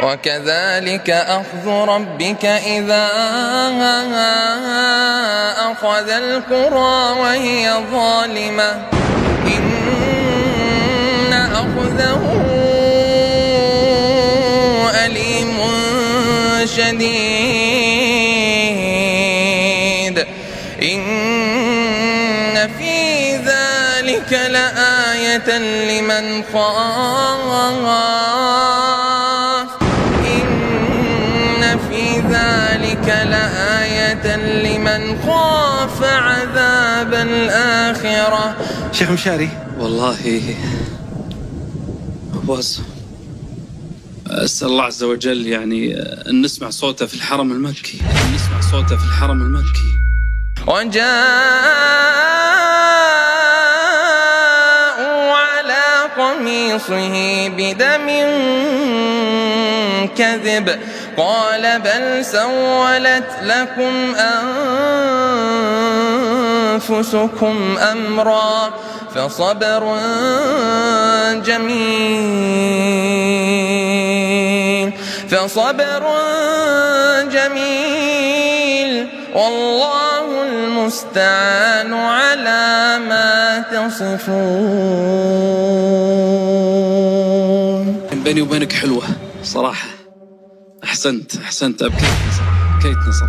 وكذلك أخذ ربك إذا أخذ القرى وهي ظالمة إن أخذه أليم شديد إن في ذلك لآية لمن خاف إن في ذلك لآية لمن خاف عذاب الآخرة. شيخ مشاري والله أسأل الله عز وجل يعني أن نسمع صوته في الحرم المكي، وجاءوا على قميصه بدم كذب قال بل سولت لكم أنفسكم أمرا فصبر جميل والله المستعان على ما تصفون. بيني وبينك حلوة صراحة. أحسنت أبكيتنا صراحة.